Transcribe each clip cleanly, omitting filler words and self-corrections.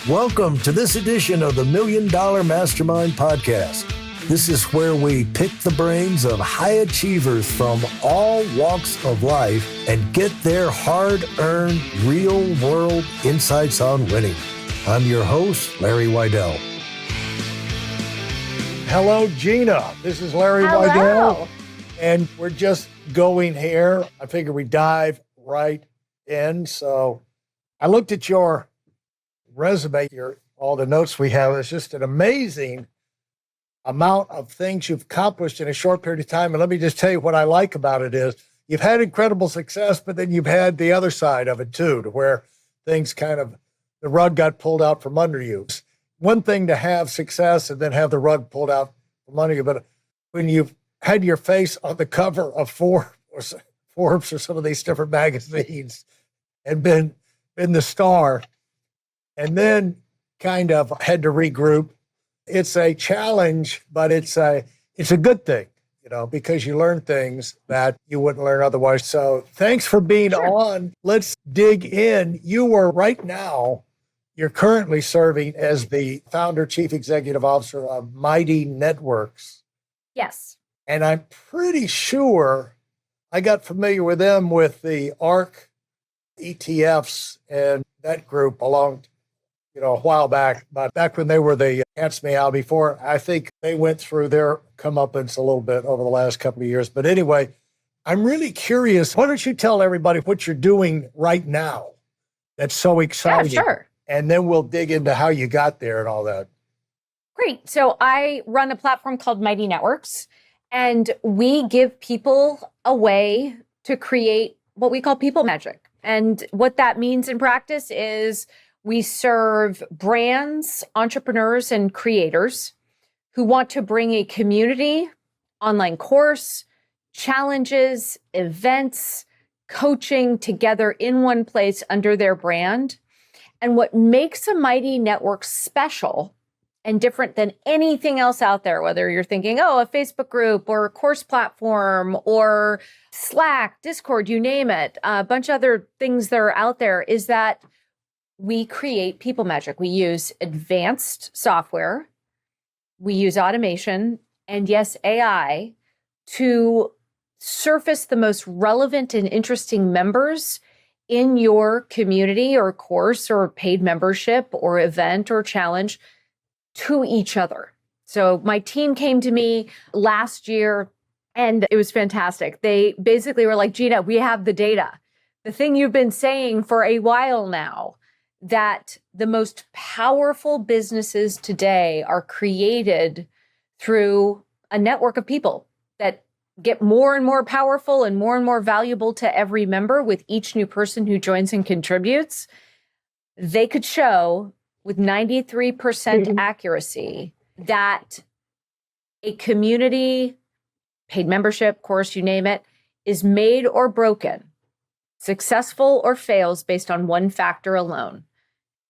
Welcome to this edition of the Million Dollar Mastermind podcast. This is where we pick the brains of high achievers from all walks of life and get their hard-earned, real-world insights on winning. I'm your host, Larry Weidel. Hello, Gina. This is Larry Weidel, and we're just going here. I figure we dive right in. So I looked at your resume, all the notes we have. It's just an amazing amount of things you've accomplished in a short period of time. And let me just tell you what I like about it is you've had incredible success, but then you've had the other side of it too, to where things kind of, the rug got pulled out from under you. It's one thing to have success and then have the rug pulled out from under you, but when you've had your face on the cover of Forbes or some of these different magazines and been the star, and then kind of had to regroup. It's a challenge, but it's a good thing, because you learn things that you wouldn't learn otherwise. So thanks for being on. Let's dig in. You're currently serving as the founder, chief executive officer of Mighty Networks. Yes. And I'm pretty sure I got familiar with them with the ARC ETFs and that group a while back, but back when they were the Ants Meow before, I think they went through their comeuppance a little bit over the last couple of years. But anyway, I'm really curious. Why don't you tell everybody what you're doing right now that's so exciting? Yeah, sure. And then we'll dig into how you got there and all that. Great. So I run a platform called Mighty Networks, and we give people a way to create what we call people magic. And what that means in practice is we serve brands, entrepreneurs, and creators who want to bring a community, online course, challenges, events, coaching together in one place under their brand. And what makes a Mighty Network special and different than anything else out there, whether you're thinking, a Facebook group or a course platform or Slack, Discord, you name it, a bunch of other things that are out there, is that we create people magic. We use advanced software, we use automation, and yes, AI to surface the most relevant and interesting members in your community or course or paid membership or event or challenge to each other. So my team came to me last year and it was fantastic. They basically were like, Gina, we have the data. The thing you've been saying for a while now, that the most powerful businesses today are created through a network of people that get more and more powerful and more valuable to every member with each new person who joins and contributes. They could show with 93% accuracy that a community, paid membership, course, you name it, is made or broken, successful or fails based on one factor alone.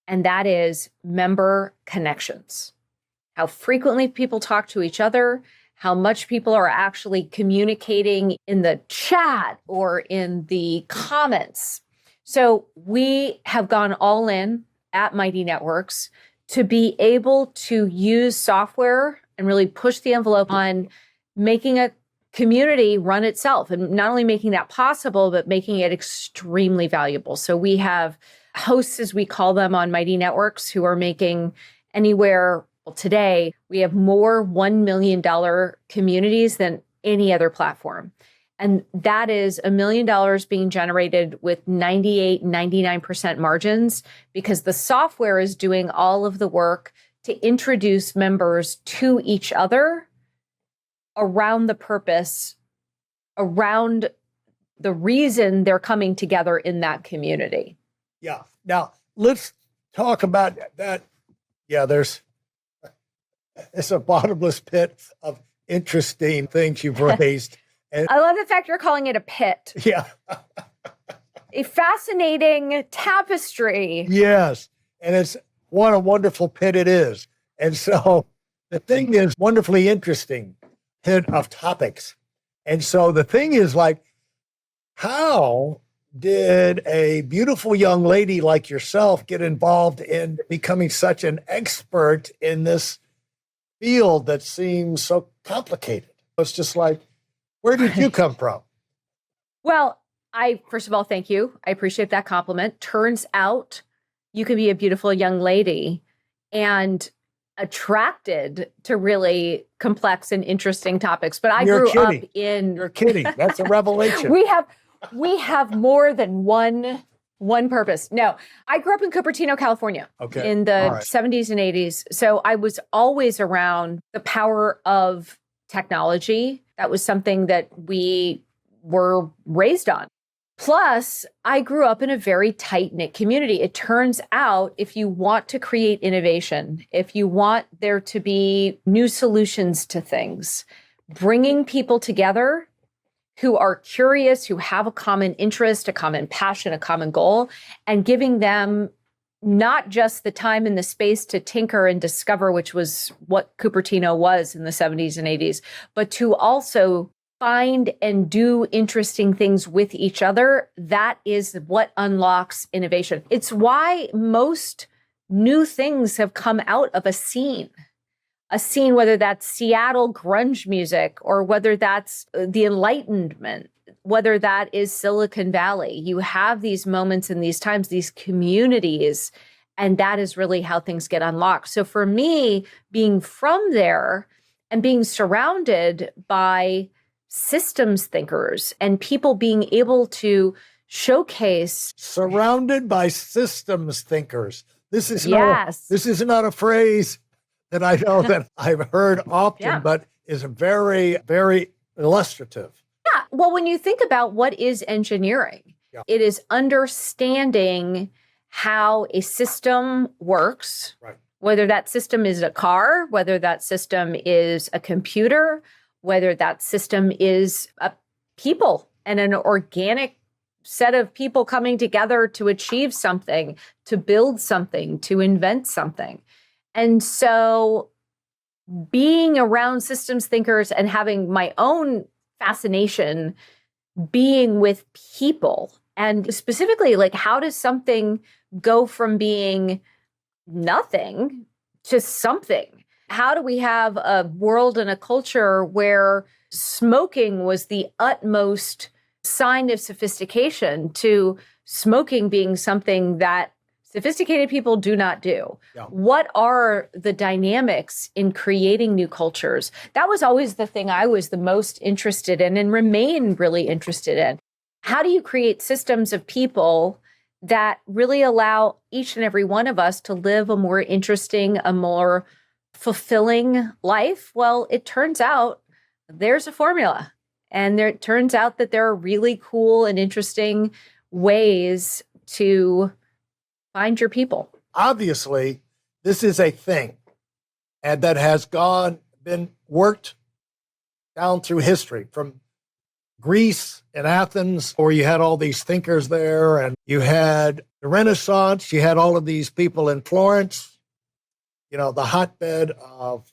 And that is member connections. How frequently people talk to each other, how much people are actually communicating in the chat or in the comments. So we have gone all in at Mighty Networks to be able to use software and really push the envelope on making a community run itself, and not only making that possible, but making it extremely valuable. So we have hosts, as we call them, on Mighty Networks who are making anywhere, today, we have more $1 million communities than any other platform. And that is $1 million being generated with 98, 99% margins, because the software is doing all of the work to introduce members to each other around the purpose, around the reason they're coming together in that community. Yeah. Now, let's talk about that. Yeah, it's a bottomless pit of interesting things you've raised. And I love the fact you're calling it a pit. Yeah. A fascinating tapestry. Yes. And it's what a wonderful pit it is. And so the thing is wonderfully interesting pit of topics. And so the thing is, like, how did a beautiful young lady like yourself get involved in becoming such an expert in this field that seems so complicated? It's just like, where did you come from? Well, first of all, thank you. I appreciate that compliment. Turns out you can be a beautiful young lady and attracted to really complex and interesting topics. But You're grew up kidding. in. You're kidding. That's a revelation. we have more than one purpose. No, I grew up in Cupertino, California, in the 70s and 80s. So I was always around the power of technology. That was something that we were raised on. Plus, I grew up in a very tight-knit community. It turns out if you want to create innovation, if you want there to be new solutions to things, bringing people together who are curious, who have a common interest, a common passion, a common goal, and giving them not just the time and the space to tinker and discover, which was what Cupertino was in the 70s and 80s, but to also find and do interesting things with each other. That is what unlocks innovation. It's why most new things have come out of a scene, whether that's Seattle grunge music or whether that's the Enlightenment, whether that is Silicon Valley. You have these moments in these times, these communities, and that is really how things get unlocked. So for me, being from there and being surrounded by systems thinkers and people being able to showcase. Surrounded by systems thinkers. This is not a phrase that I know that I've heard often, but is very, very illustrative. Yeah. Well, when you think about what is engineering, it is understanding how a system works, whether that system is a car, whether that system is a computer, whether that system is a people and an organic set of people coming together to achieve something, to build something, to invent something. And so being around systems thinkers and having my own fascination being with people, and specifically, like, how does something go from being nothing to something? How do we have a world and a culture where smoking was the utmost sign of sophistication to smoking being something that sophisticated people do not do? Yeah. What are the dynamics in creating new cultures? That was always the thing I was the most interested in and remain really interested in. How do you create systems of people that really allow each and every one of us to live a more interesting, a more fulfilling life? Well, it turns out there's a formula, and it turns out that there are really cool and interesting ways to find your people. Obviously, this is a thing, and that has been worked down through history, from Greece and Athens, where you had all these thinkers there, and you had the Renaissance, you had all of these people in Florence, the hotbed of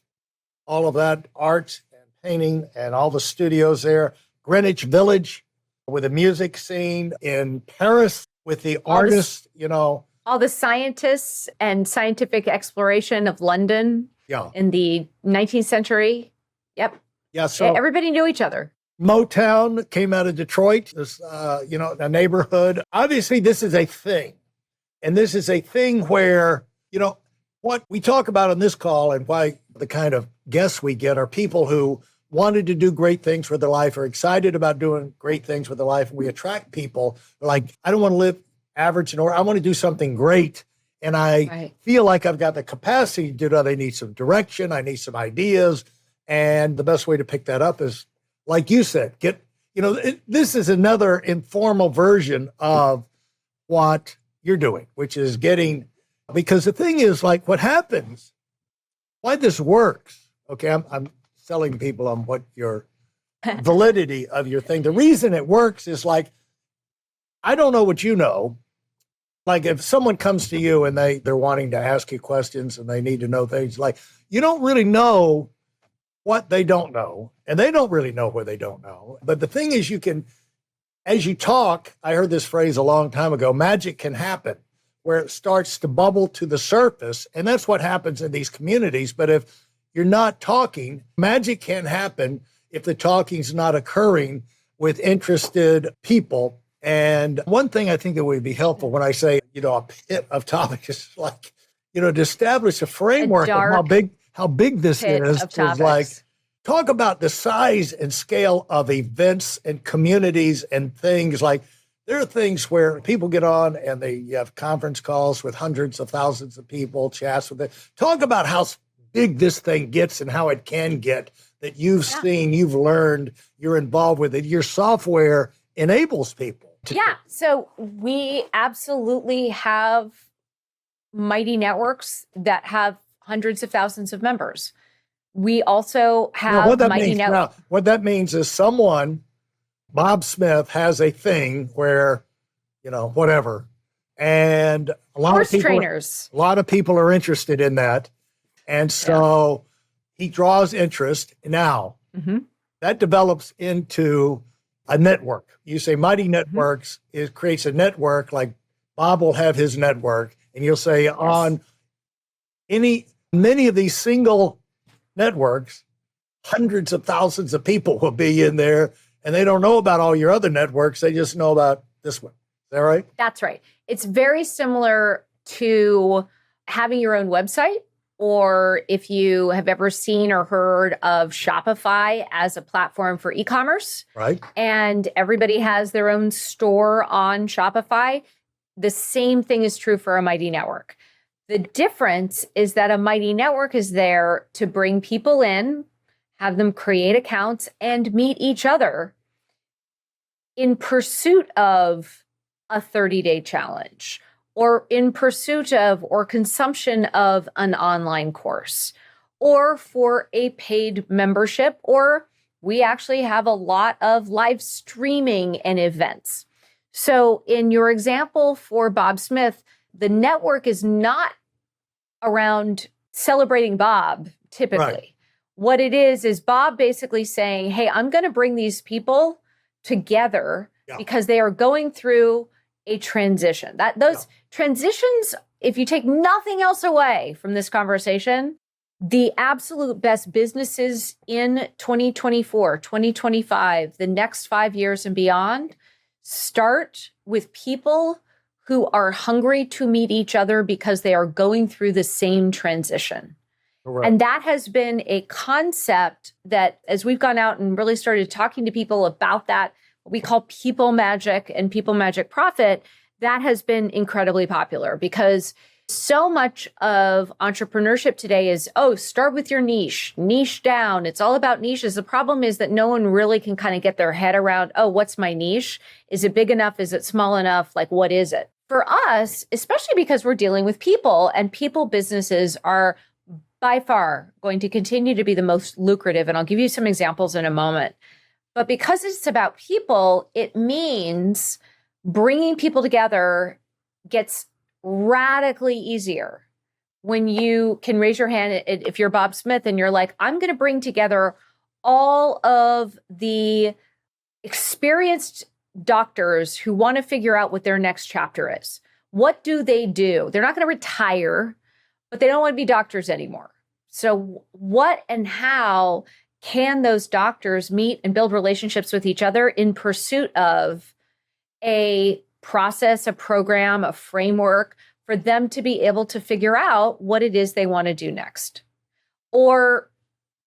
all of that art and painting and all the studios there. Greenwich Village with the music scene, in Paris with the artists, All the scientists and scientific exploration of London in the 19th century. Yep. Yeah. So everybody knew each other. Motown came out of Detroit, this, a neighborhood. Obviously, this is a thing. And this is a thing where, what we talk about on this call and why the kind of guests we get are people who wanted to do great things with their life, are excited about doing great things with their life. And we attract people like, I don't want to live average, I want to do something great. And I feel like I've got the capacity to do that. I need some direction. I need some ideas. And the best way to pick that up is, like you said, this is another informal version of what you're doing, which is because the thing is, like, what happens, why this works, okay, I'm selling people on what your validity of your thing. The reason it works is, like, I don't know what you know. Like, if someone comes to you and they're wanting to ask you questions and they need to know things, like, you don't really know what they don't know, and they don't really know what they don't know. But the thing is, you can as you talk, I heard this phrase a long time ago, magic can happen, where it starts to bubble to the surface. And that's what happens in these communities. But if you're not talking, magic can't happen if the talking's not occurring with interested people. And one thing I think that would be helpful when I say, a pit of topics is like, to establish a framework of how big this is like, talk about the size and scale of events and communities and things. Like, there are things where people get on and they have conference calls with hundreds of thousands of people, chats with it. Talk about how big this thing gets and how it can get, that you've seen, you've learned, you're involved with it. Your software enables people. So we absolutely have mighty networks that have hundreds of thousands of members. We also have mighty networks. What that means is Bob Smith has a thing where, whatever. And a lot of people are interested in that. And so he draws interest. Now, that develops into a network. You say Mighty Networks, it creates a network, like Bob will have his network. And you'll say on many of these single networks, hundreds of thousands of people will be in there. And they don't know about all your other networks. They just know about this one. Is that right? That's right. It's very similar to having your own website, or if you have ever seen or heard of Shopify as a platform for e-commerce. Right. And everybody has their own store on Shopify. The same thing is true for a Mighty Network. The difference is that a Mighty Network is there to bring people in, have them create accounts, and meet each other in pursuit of a 30-day challenge, or in pursuit of or consumption of an online course, or for a paid membership, or we actually have a lot of live streaming and events. So in your example for Bob Smith, the network is not around celebrating Bob, typically. Right. What it is Bob basically saying, hey, I'm going to bring these people together because they are going through a transition. Those transitions, if you take nothing else away from this conversation, the absolute best businesses in 2024, 2025, the next 5 years and beyond, start with people who are hungry to meet each other because they are going through the same transition. Correct. And that has been a concept that, as we've gone out and really started talking to people about that, what we call people magic and people magic profit, that has been incredibly popular because so much of entrepreneurship today is, start with your niche down. It's all about niches. The problem is that no one really can kind of get their head around, what's my niche? Is it big enough? Is it small enough? Like, what is it? For us, especially because we're dealing with people, and people businesses are by far going to continue to be the most lucrative. And I'll give you some examples in a moment. But because it's about people, it means bringing people together gets radically easier when you can raise your hand if you're Bob Smith and you're like, I'm going to bring together all of the experienced doctors who want to figure out what their next chapter is. What do? They're not going to retire, but they don't want to be doctors anymore. So what and how can those doctors meet and build relationships with each other in pursuit of a process, a program, a framework for them to be able to figure out what it is they want to do next? Or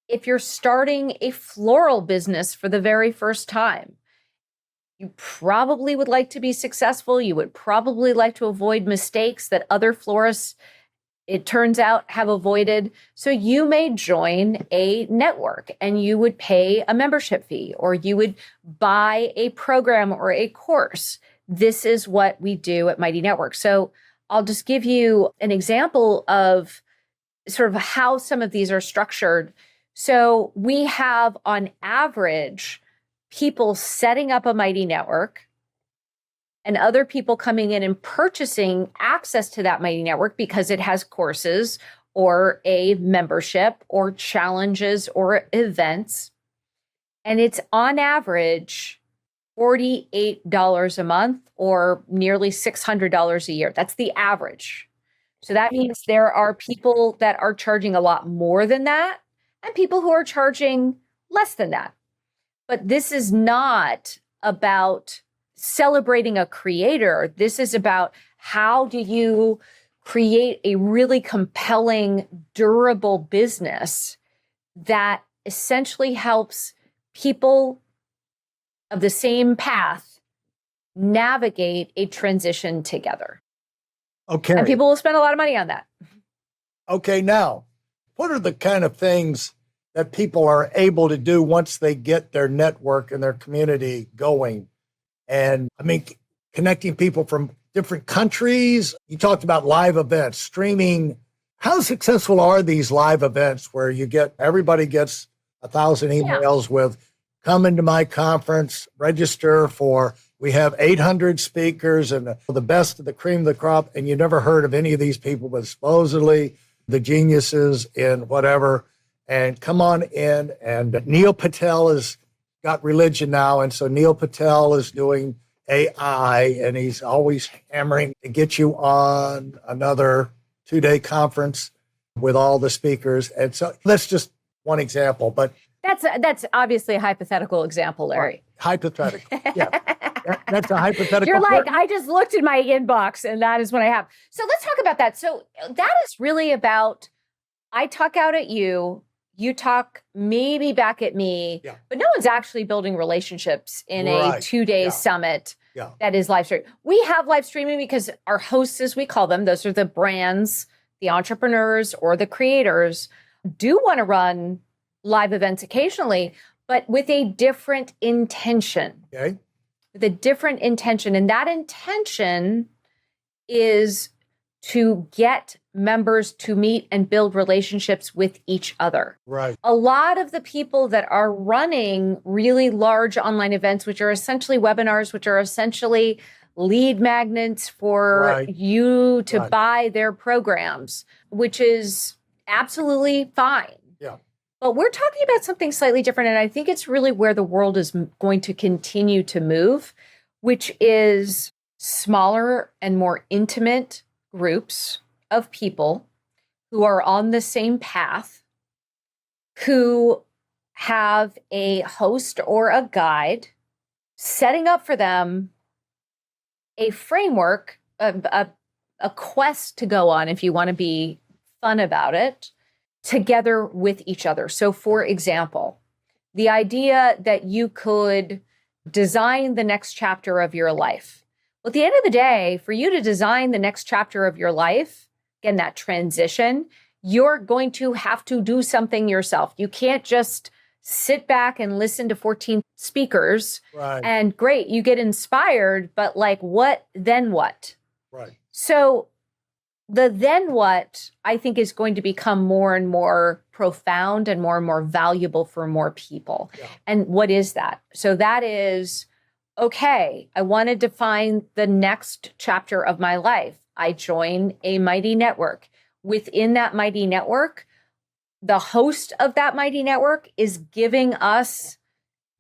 if you're starting a floral business for the very first time, you probably would like to be successful. You would probably like to avoid mistakes that other florists, it turns out, have avoided. So you may join a network and you would pay a membership fee, or you would buy a program or a course. This is what we do at Mighty Network. So I'll just give you an example of sort of how some of these are structured. So we have, on average, people setting up a Mighty Network and other people coming in and purchasing access to that Mighty Network because it has courses or a membership or challenges or events. And it's on average $48 a month or nearly $600 a year. That's the average. So that means there are people that are charging a lot more than that and people who are charging less than that. But this is not about celebrating a creator. This is about how do you create a really compelling, durable business that essentially helps people of the same path navigate a transition together. Okay. And people will spend a lot of money on that. Okay, now, what are the kind of things that people are able to do once they get their network and their community going? And I mean, connecting people from different countries. You talked about live events, streaming. How successful are these live events where everybody gets 1,000 emails with, come into my conference, register we have 800 speakers and the best of the cream of the crop. And you never heard of any of these people, but supposedly the geniuses in whatever. And come on in. And Neil Patel has got religion now. And so Neil Patel is doing AI and he's always hammering to get you on another 2-day conference with all the speakers. And so that's just one example, but that's obviously a hypothetical example, Larry. Hypothetical. Yeah. That's a hypothetical. You're like, I just looked in my inbox and that is what I have. So let's talk about that. So that is really about, I talk out at you, you talk maybe back at me, but no one's actually building relationships in a 2-day summit that is live streaming. We have live streaming because our hosts, as we call them, those are the brands, the entrepreneurs or the creators, do want to run live events occasionally, but with a different intention. Okay. With a different intention. And that intention is to get members to meet and build relationships with each other. Right. A lot of the people that are running really large online events, which are essentially webinars, which are essentially lead magnets for you to buy their programs, which is absolutely fine. Yeah. But we're talking about something slightly different. And I think it's really where the world is going to continue to move, which is smaller and more intimate groups of people who are on the same path, who have a host or a guide setting up for them a framework, a quest to go on, if you want to be fun about it, together with each other. So for example, the idea that you could design the next chapter of your life. Well, at the end of the day, for you to design the next chapter of your life, again, that transition, you're going to have to do something yourself. You can't just sit back and listen to 14 speakers and great, you get inspired, but like what, then what? Right. So the then what, I think, is going to become more and more profound and more valuable for more people. Yeah. And what is that? So that is, okay, I want to define the next chapter of my life. I join a mighty network. Within that mighty network, the host of that mighty network is giving us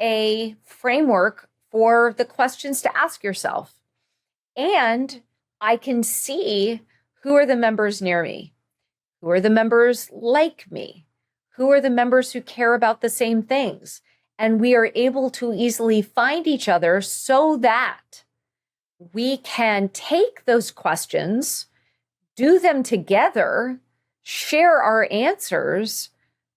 a framework for the questions to ask yourself. And I can see who are the members near me, who are the members like me, who are the members who care about the same things. And we are able to easily find each other so that we can take those questions, do them together, share our answers,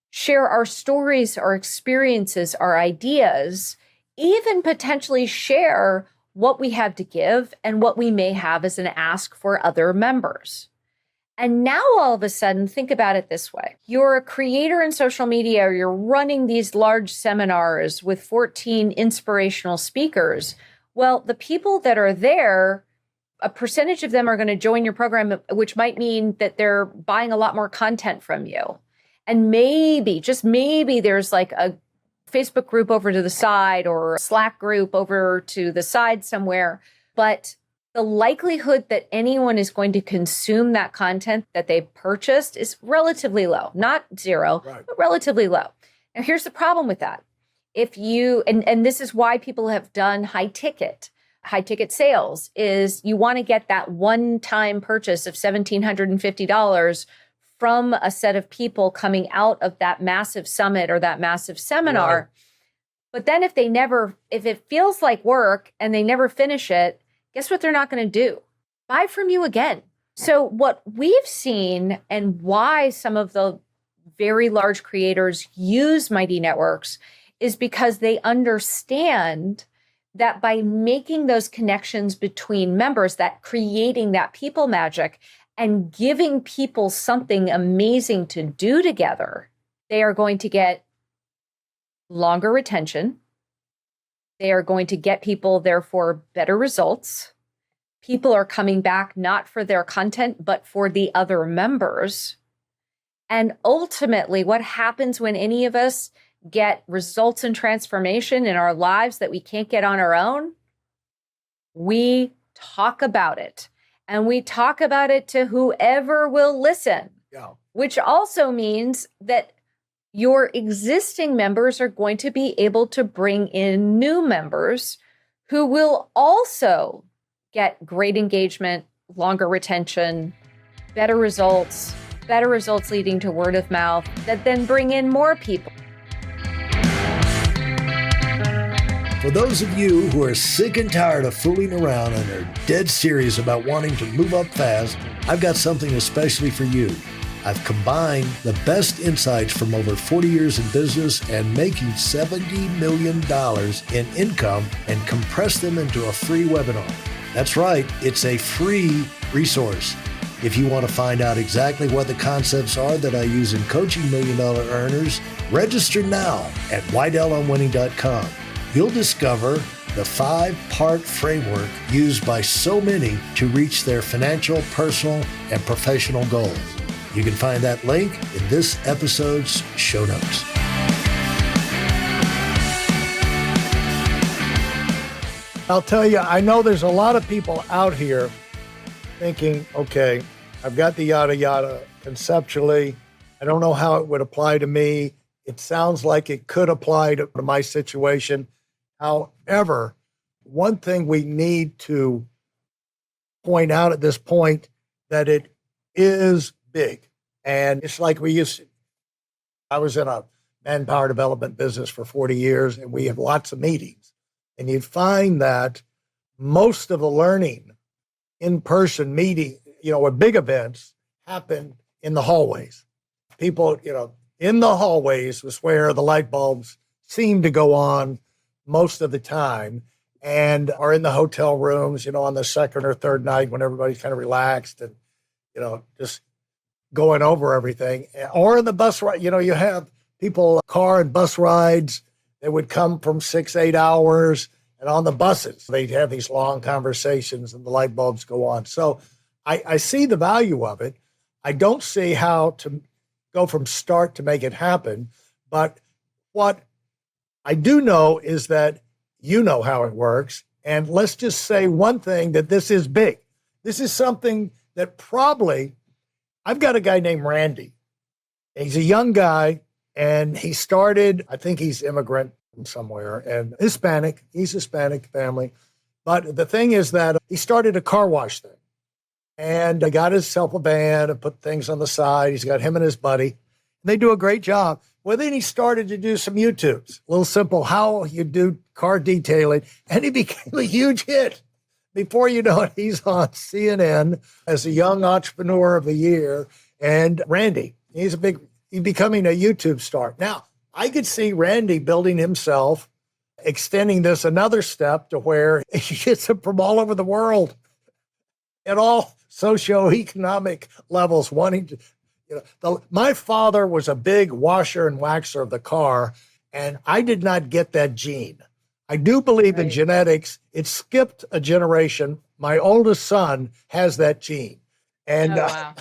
share our stories, our experiences, our ideas, even potentially share what we have to give and what we may have as an ask for other members. And now all of a sudden, think about it this way. You're a creator in social media, or you're running these large seminars with 14 inspirational speakers. Well, the people that are there, a percentage of them are going to join your program, which might mean that they're buying a lot more content from you. And maybe, just maybe, there's like a Facebook group over to the side or a Slack group over to the side somewhere. But the likelihood that anyone is going to consume that content that they've purchased is relatively low. Not zero, but relatively low. Now, here's the problem with that. if you, and this is why people have done high ticket sales, is you want to get that one-time purchase of $1,750 from a set of people coming out of that massive summit or that massive seminar. Right. But then if it feels like work and they never finish it, guess what they're not going to do? Buy from you again. So what we've seen, and why some of the very large creators use Mighty Networks, is because they understand that by making those connections between members, that creating that people magic and giving people something amazing to do together, they are going to get longer retention. They are going to get people, therefore, better results. People are coming back not for their content, but for the other members. And ultimately, what happens when any of us get results and transformation in our lives that we can't get on our own? We talk about it. And we talk about it to whoever will listen, which also means that your existing members are going to be able to bring in new members who will also get great engagement, longer retention, better results leading to word of mouth that then bring in more people. For those of you who are sick and tired of fooling around and are dead serious about wanting to move up fast, I've got something especially for you. I've combined the best insights from over 40 years in business and making $70 million in income and compressed them into a free webinar. That's right, it's a free resource. If you want to find out exactly what the concepts are that I use in coaching $1 million earners, register now at WeidelOnWinning.com. You'll discover the 5-part framework used by so many to reach their financial, personal, and professional goals. You can find that link in this episode's show notes. I'll tell you, I know there's a lot of people out here thinking, okay, I've got the yada yada conceptually. I don't know how it would apply to me. It sounds like it could apply to my situation. However, one thing we need to point out at this point, that it is big. And it's like I was in a manpower development business for 40 years, and we had lots of meetings. And you'd find that most of the learning in-person meeting, at big events, happen in the hallways. People, in the hallways was where the light bulbs seem to go on most of the time, and are in the hotel rooms, on the second or third night when everybody's kind of relaxed and, just going over everything. Or in the bus ride, you have people, car and bus rides, they would come from 6-8 hours, and on the buses, they'd have these long conversations and the light bulbs go on. So I see the value of it. I don't see how to go from start to make it happen. But what I do know is that you know how it works. And let's just say one thing, that this is big. This is something that probably, I've got a guy named Randy. He's a young guy, and he started, I think he's immigrant from somewhere, and Hispanic. He's Hispanic family. But the thing is that he started a car wash thing. And I got himself a van and put things on the side. He's got him and his buddy. And they do a great job. Well, then he started to do some YouTubes, a little simple, how you do car detailing. And he became a huge hit. Before you know it, he's on CNN as a young entrepreneur of the year. And Randy, he's becoming a YouTube star. Now, I could see Randy building himself, extending this another step to where he gets them from all over the world at all socioeconomic levels wanting to, my father was a big washer and waxer of the car, and I did not get that gene. I do believe in genetics. It skipped a generation. My oldest son has that gene. And, wow.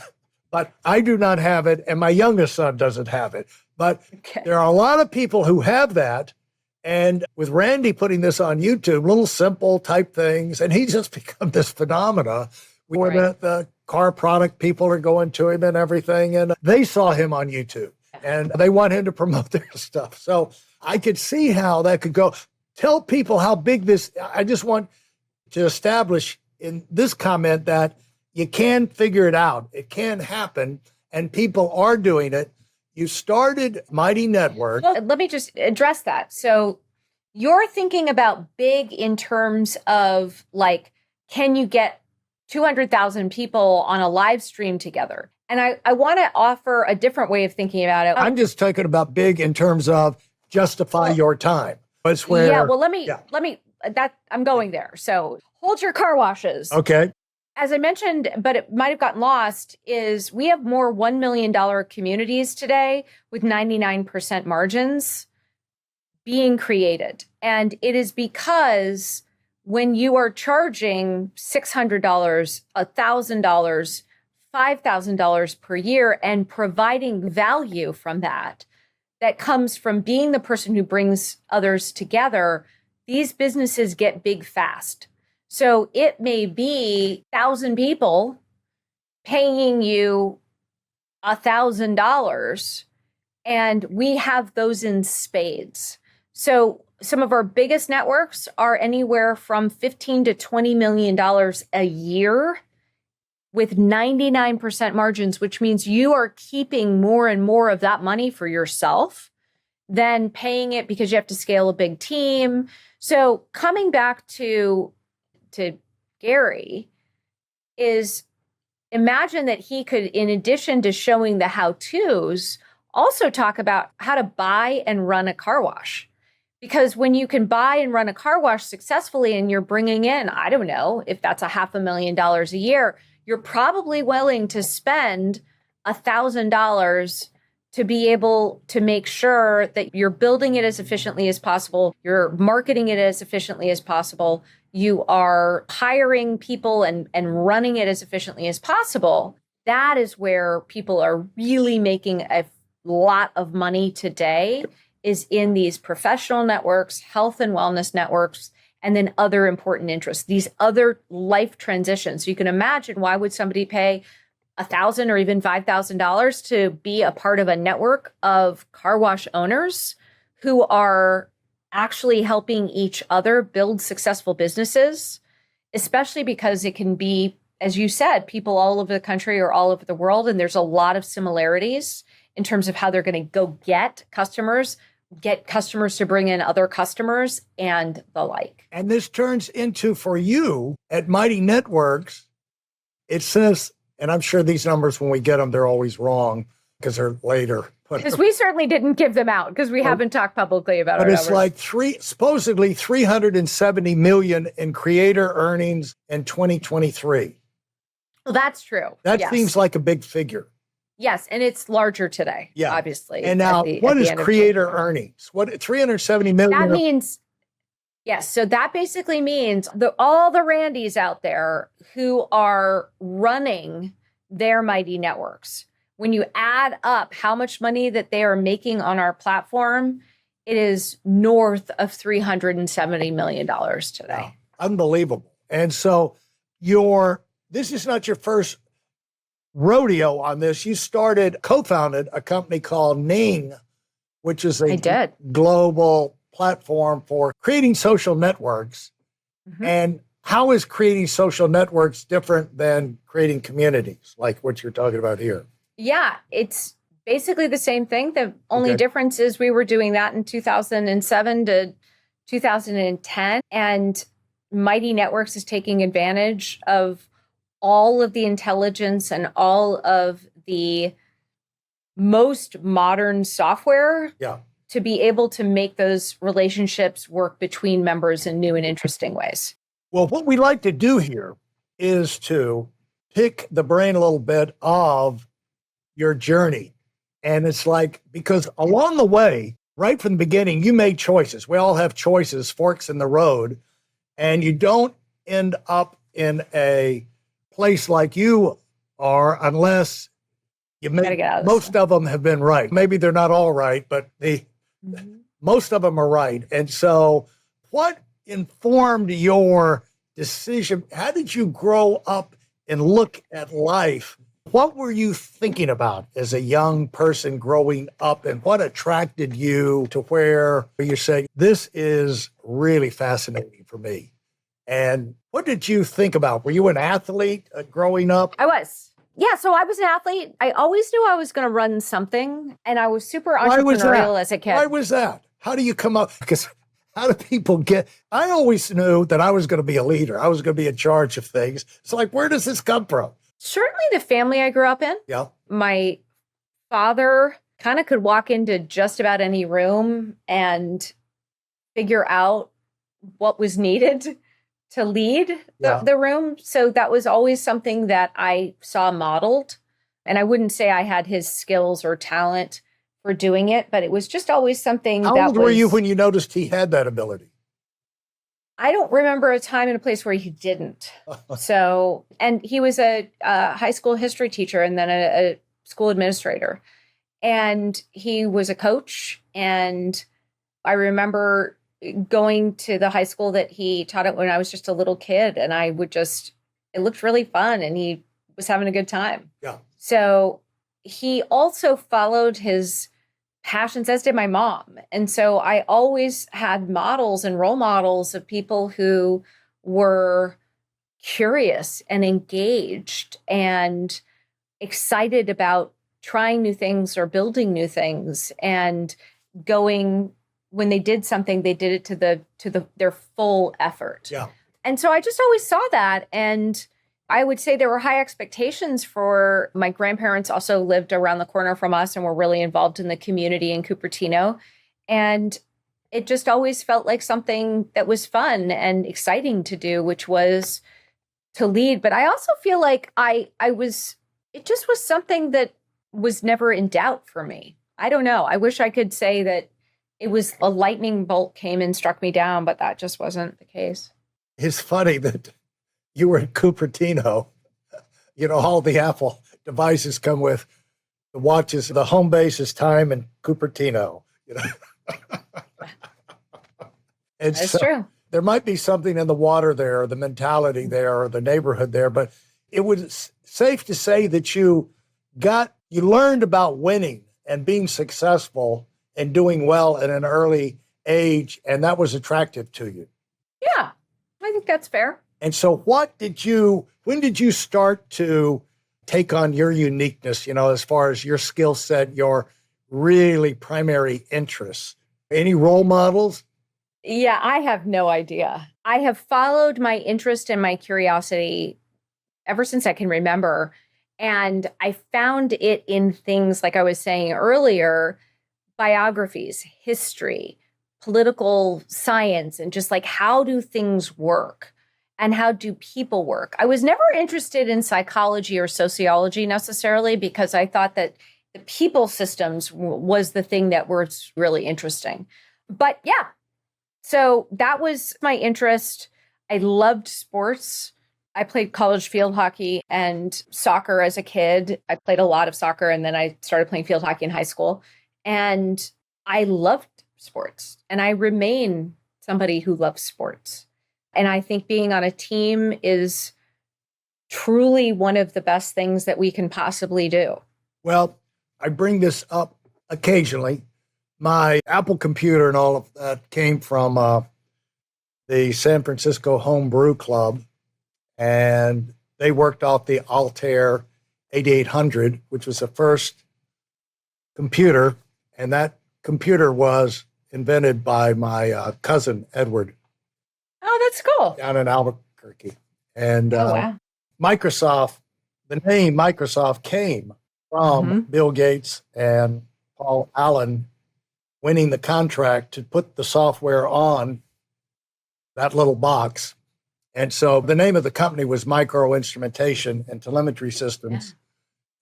But I do not have it, and my youngest son doesn't have it. But there are a lot of people who have that. And with Randy putting this on YouTube, little simple type things, and he's just become this phenomena. Where the car product people are going to him and everything, and they saw him on YouTube. and they want him to promote their stuff. So I could see how that could go. Tell people how big this, I just want to establish in this comment that you can figure it out. It can happen, and people are doing it. You started Mighty Network. Well, let me just address that. So you're thinking about big in terms of like, can you get 200,000 people on a live stream together? And I want to offer a different way of thinking about it. I'm just talking about big in terms of justify your time. It's where, yeah, well, I'm going there. So hold your car washes. Okay. As I mentioned, but it might have gotten lost, is we have more $1 million communities today with 99% margins being created. And it is because when you are charging $600, $1,000, $5,000 per year and providing value from that comes from being the person who brings others together, these businesses get big fast. So it may be 1,000 people paying you $1,000, and we have those in spades. So some of our biggest networks are anywhere from $15 to $20 million a year with 99% margins, which means you are keeping more and more of that money for yourself than paying it because you have to scale a big team. So coming back to Gary, is imagine that he could, in addition to showing the how-tos, also talk about how to buy and run a car wash. Because when you can buy and run a car wash successfully and you're bringing in, I don't know, if that's $500,000 a year, you're probably willing to spend $1,000 to be able to make sure that you're building it as efficiently as possible, you're marketing it as efficiently as possible, you are hiring people and running it as efficiently as possible. That is where people are really making a lot of money today, is in these professional networks, health and wellness networks, and then other important interests, these other life transitions. You can imagine, why would somebody pay $1,000 or even $5,000 to be a part of a network of car wash owners who are actually helping each other build successful businesses, especially because it can be, as you said, people all over the country or all over the world. And there's a lot of similarities in terms of how they're going to go get customers to bring in other customers and the like. And this turns into, for you at Mighty Networks, it says, and I'm sure these numbers, when we get them, they're always wrong because they're later. Because we certainly didn't give them out because we haven't talked publicly about it. But it's like supposedly 370 million in creator earnings in 2023. Well, that's true. That seems like a big figure. Yes, and it's larger today, obviously. And now, what is creator earnings? What 370 million? That means, yes, so that basically means all the Randys out there who are running their Mighty Networks. When you add up how much money that they are making on our platform, it is north of $370 million today. Wow. Unbelievable. And so this is not your first rodeo on this. You co-founded a company called Ning, which is a global platform for creating social networks. Mm-hmm. And how is creating social networks different than creating communities, like what you're talking about here? Yeah, it's basically the same thing. The only difference is we were doing that in 2007 to 2010. And Mighty Networks is taking advantage of all of the intelligence and all of the most modern software to be able to make those relationships work between members in new and interesting ways. Well, what we like to do here is to pick the brain a little bit of your journey. And it's like, because along the way, right from the beginning, you made choices. We all have choices, forks in the road, and you don't end up in a place like you are unless you make, most of them have been right. Maybe they're not all right, but most of them are right. And so what informed your decision? How did you grow up and look at life? What were you thinking about as a young person growing up, and what attracted you to where you say, this is really fascinating for me? And what did you think about? Were you an athlete growing up? I was. Yeah, so I was an athlete. I always knew I was going to run something, and I was super entrepreneurial as a kid. Why was that? How do you come up? Because how do people get? I always knew that I was going to be a leader. I was going to be in charge of things. So, like, where does this come from? Certainly the family I grew up in. Yeah. My father kind of could walk into just about any room and figure out what was needed to lead the room. So that was always something that I saw modeled. And I wouldn't say I had his skills or talent for doing it, but it was just always something How old were you when you noticed he had that ability? I don't remember a time and a place where he didn't. So, and he was a high school history teacher and then a school administrator. And he was a coach. And I remember going to the high school that he taught at when I was just a little kid. And it looked really fun and he was having a good time. Yeah. So he also followed his passions, as did my mom. And so I always had models and role models of people who were curious and engaged and excited about trying new things or building new things and going, when they did something, they did it to their full effort. Yeah. And so I just always saw that. And I would say there were high expectations for my grandparents also lived around the corner from us and were really involved in the community in Cupertino. And it just always felt like something that was fun and exciting to do, which was to lead. But I also feel like it just was something that was never in doubt for me. I don't know. I wish I could say that it was a lightning bolt came and struck me down, but that just wasn't the case. It's funny that you were in Cupertino. You know, all the Apple devices come with the watches. The home base is time in Cupertino. You know, That's true. There might be something in the water there, or the mentality there, or the neighborhood there, but it was safe to say that you learned about winning and being successful and doing well at an early age, and that was attractive to you. Yeah, I think that's fair. And so when did you start to take on your uniqueness, you know, as far as your skill set, your really primary interests? Any role models? Yeah, I have no idea. I have followed my interest and my curiosity ever since I can remember. And I found it in things, like I was saying earlier, biographies, history, political science, and just like, how do things work? And how do people work? I was never interested in psychology or sociology necessarily, because I thought that the people systems was the thing that was really interesting. But yeah, so that was my interest. I loved sports. I played college field hockey and soccer as a kid. I played a lot of soccer, and then I started playing field hockey in high school. And I loved sports, and I remain somebody who loves sports. And I think being on a team is truly one of the best things that we can possibly do. Well, I bring this up occasionally. My Apple computer and all of that came from the San Francisco Home Brew Club, and they worked off the Altair 8800, which was the first computer, and that computer was invented by my cousin, Edward. Oh, that's cool. Down in Albuquerque. And wow. Microsoft, the name Microsoft came from Bill Gates and Paul Allen winning the contract to put the software on that little box. And so the name of the company was Micro Instrumentation and Telemetry Systems.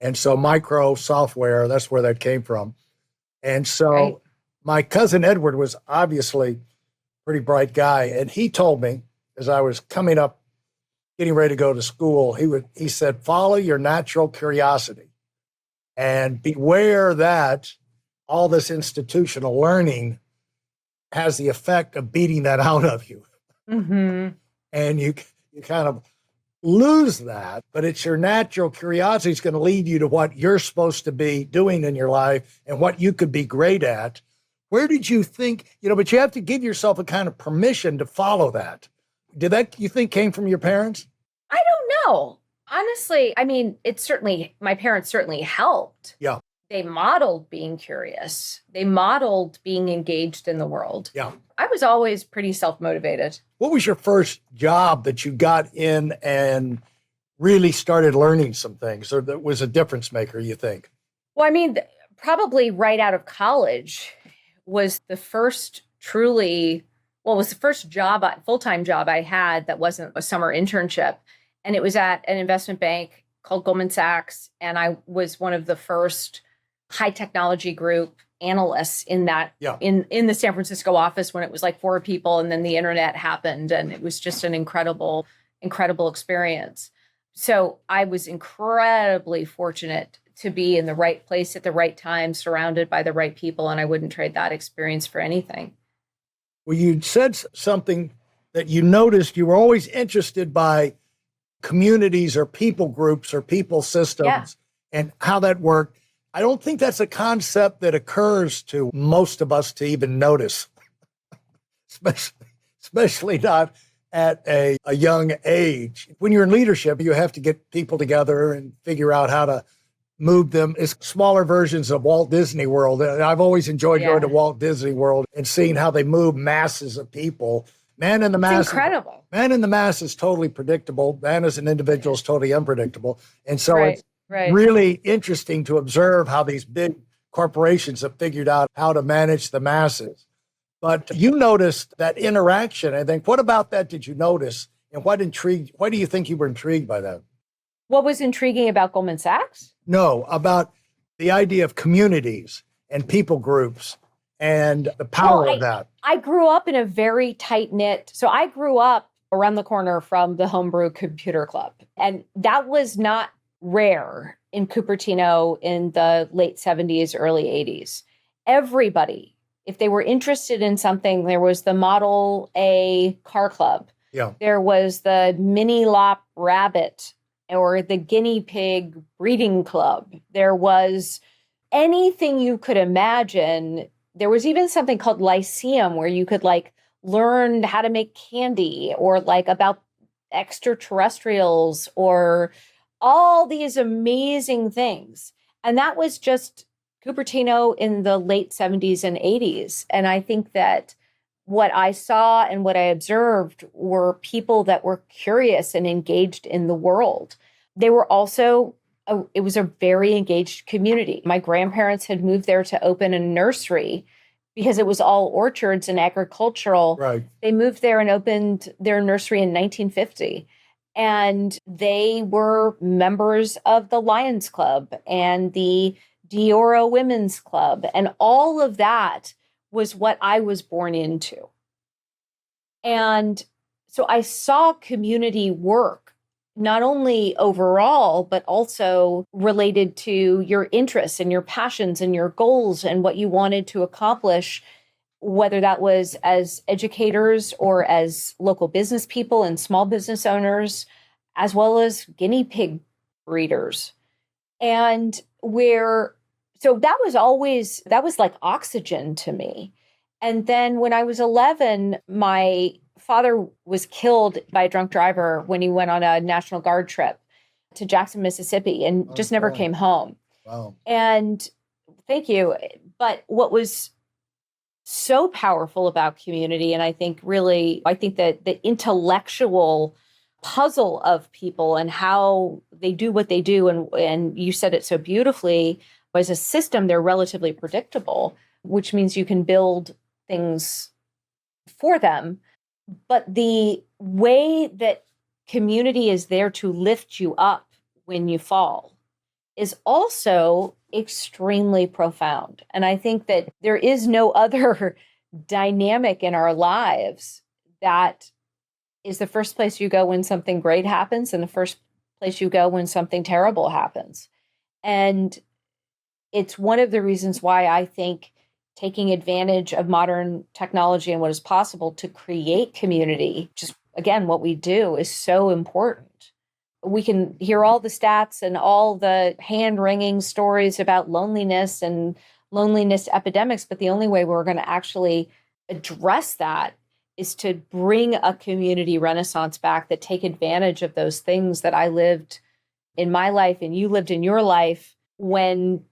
Yeah. And so micro software, that's where that came from. And so my cousin Edward was obviously a pretty bright guy. And he told me, as I was coming up, getting ready to go to school, he said, follow your natural curiosity and beware that all this institutional learning has the effect of beating that out of you. Mm-hmm. And you kind of lose that, but it's your natural curiosity is going to lead you to what you're supposed to be doing in your life and what you could be great at. Where did you think, but you have to give yourself a kind of permission to follow that. Did that, you think, came from your parents? I don't know. Honestly, I mean, my parents certainly helped. Yeah. They modeled being curious. They modeled being engaged in the world. Yeah. I was always pretty self-motivated. What was your first job that you got in and really started learning some things, or that was a difference maker, you think? Well, I mean, probably right out of college was the first full-time job I had that wasn't a summer internship. And it was at an investment bank called Goldman Sachs. And I was one of the first high technology group analysts in that, in the San Francisco office when it was like 4 people, and then the internet happened, and it was just an incredible experience. So I was incredibly fortunate to be in the right place at the right time, surrounded by the right people, and I wouldn't trade that experience for anything. Well, you said something that you noticed you were always interested by communities or people groups or people systems and how that worked. I don't think that's a concept that occurs to most of us to even notice, especially not at a young age. When you're in leadership, you have to get people together and figure out how to move them. It's smaller versions of Walt Disney World. And I've always enjoyed going to Walt Disney World and seeing how they move masses of people. Man in the Mass. It's incredible. Man in the Mass is totally predictable. Man as an individual is totally unpredictable. And so it's really interesting to observe how these big corporations have figured out how to manage the masses. But you noticed that interaction. I think, what about that did you notice? And why do you think you were intrigued by that? What was intriguing about Goldman Sachs? No, about the idea of communities and people groups and the power of that. I grew up in a very tight-knit, so I grew up around the corner from the Homebrew Computer Club. And that was not rare in Cupertino in the late 70s, early 80s. Everybody, if they were interested in something, there was the Model A car club. Yeah. There was the Mini Lop Rabbit or the Guinea Pig Breeding Club. There was anything you could imagine. There was even something called Lyceum where you could learn how to make candy or about extraterrestrials or all these amazing things. And that was just Cupertino in the late 70s and 80s. And I think that what I saw and what I observed were people that were curious and engaged in the world. They were also, it was a very engaged community. My grandparents had moved there to open a nursery because it was all orchards and agricultural. Right. They moved there and opened their nursery in 1950. And they were members of the Lions Club and the Dioro Women's Club. And all of that was what I was born into. And so I saw community work, not only overall, but also related to your interests and your passions and your goals and what you wanted to accomplish, whether that was as educators or as local business people and small business owners, as well as guinea pig breeders. And so that was like oxygen to me. And then when I was 11, my father was killed by a drunk driver when he went on a National Guard trip to Jackson, Mississippi, and just never came home. Wow. And thank you. But what was so powerful about community, and I think that the intellectual puzzle of people and how they do what they do, and you said it so beautifully, as a system, they're relatively predictable, which means you can build things for them. But the way that community is there to lift you up when you fall is also extremely profound. And I think that there is no other dynamic in our lives that is the first place you go when something great happens and the first place you go when something terrible happens. And it's one of the reasons why I think taking advantage of modern technology and what is possible to create community, just again, what we do, is so important. we can hear all the stats and all the hand-wringing stories about loneliness and loneliness epidemics, but the only way we're going to actually address that is to bring a community renaissance back that take advantage of those things that I lived in my life and you lived in your life, when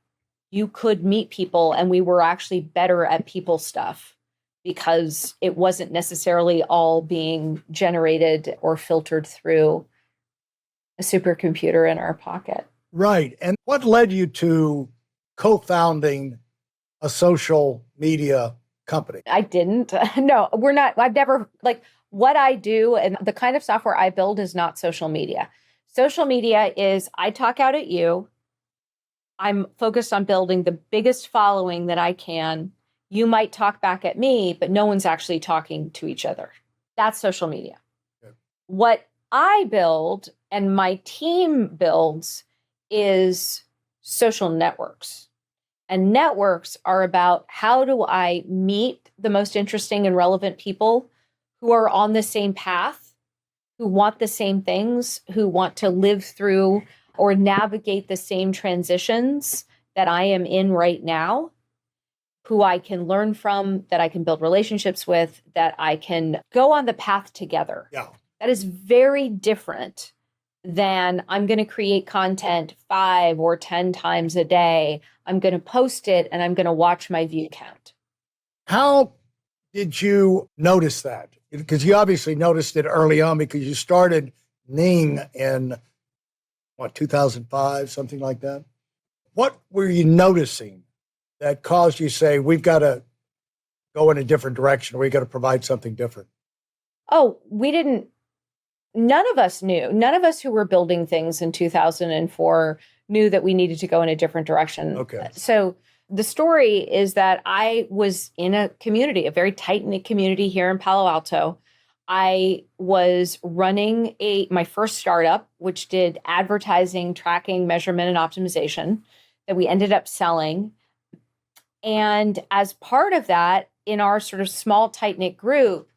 you could meet people and we were actually better at people stuff because it wasn't necessarily all being generated or filtered through a supercomputer in our pocket. Right. And what led you to co-founding a social media company? I didn't. No, we're not. I've never, like, what I do and the kind of software I build is not social media. Social media is I talk out at you. I'm focused on building the biggest following that I can. You might talk back at me, but no one's actually talking to each other. That's social media. Okay. What I build and my team builds is social networks. And networks are about how do I meet the most interesting and relevant people who are on the same path, who want the same things, who want to live through or navigate the same transitions that I am in right now, who I can learn from, that I can build relationships with, that I can go on the path together. Yeah. That is very different than I'm going to create content 5 or 10 times a day. I'm going to post it and I'm going to watch my view count. How did you notice that? Because you obviously noticed it early on because you started Ning in, 2005, something like that? What were you noticing that caused you to say, we've got to go in a different direction, or we've got to provide something different? Oh, none of us knew. None of us who were building things in 2004 knew that we needed to go in a different direction. Okay. So the story is that I was in a community, a very tight-knit community here in Palo Alto. I was running my first startup, which did advertising, tracking, measurement, and optimization that we ended up selling. And as part of that, in our sort of small, tight-knit group,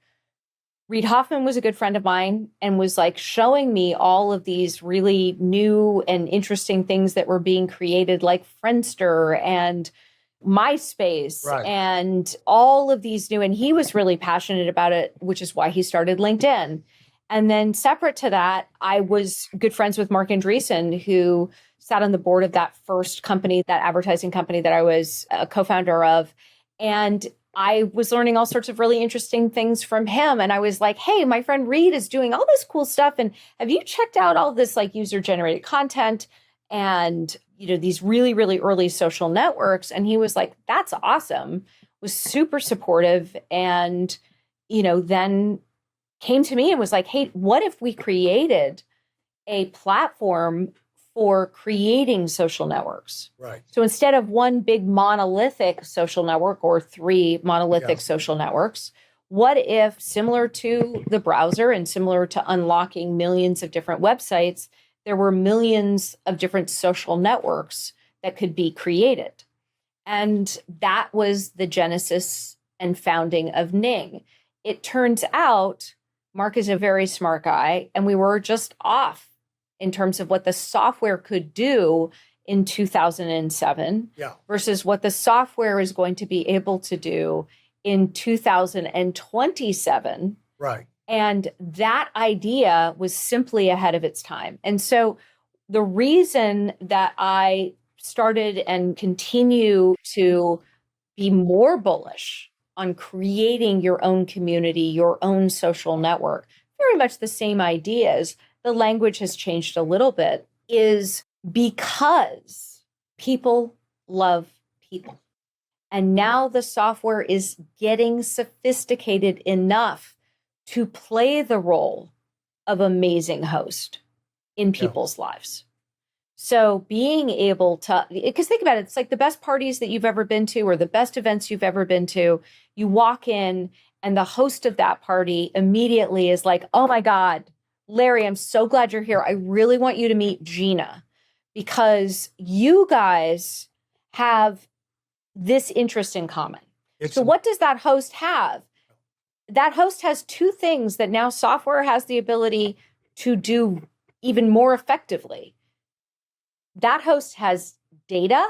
Reid Hoffman was a good friend of mine and was like showing me all of these really new and interesting things that were being created, like Friendster and MySpace, right, and all of these new, and he was really passionate about it, which is why he started LinkedIn. And then separate to that, I was good friends with Mark Andreessen, who sat on the board of that first company, that advertising company that I was a co-founder of. And I was learning all sorts of really interesting things from him. And I was like, hey, my friend Reid is doing all this cool stuff. And have you checked out all this like user generated content and, these really, really early social networks? And he was like, that's awesome, was super supportive. And, then came to me and was like, hey, what if we created a platform for creating social networks? Right. So instead of one big monolithic social network or 3 monolithic social networks, what if, similar to the browser and similar to unlocking millions of different websites, there were millions of different social networks that could be created? And that was the genesis and founding of Ning. It turns out Mark is a very smart guy, and we were just off in terms of what the software could do in 2007 versus what the software is going to be able to do in 2027. Right. And that idea was simply ahead of its time. And so the reason that I started and continue to be more bullish on creating your own community, your own social network, very much the same ideas, the language has changed a little bit, is because people love people. And now the software is getting sophisticated enough to play the role of amazing host in people's lives. So being able to, because think about it, it's like the best parties that you've ever been to or the best events you've ever been to, you walk in and the host of that party immediately is like, oh my God, Larry, I'm so glad you're here. I really want you to meet Gina because you guys have this interest in common. So what does that host have? That host has 2 things that now software has the ability to do even more effectively. That host has data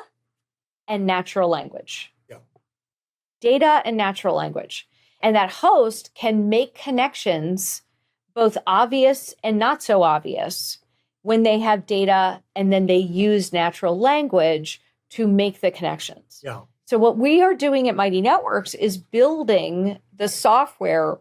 and natural language. Yeah. Data and natural language. And that host can make connections, both obvious and not so obvious, when they have data and then they use natural language to make the connections. Yeah. So what we are doing at Mighty Networks is building the software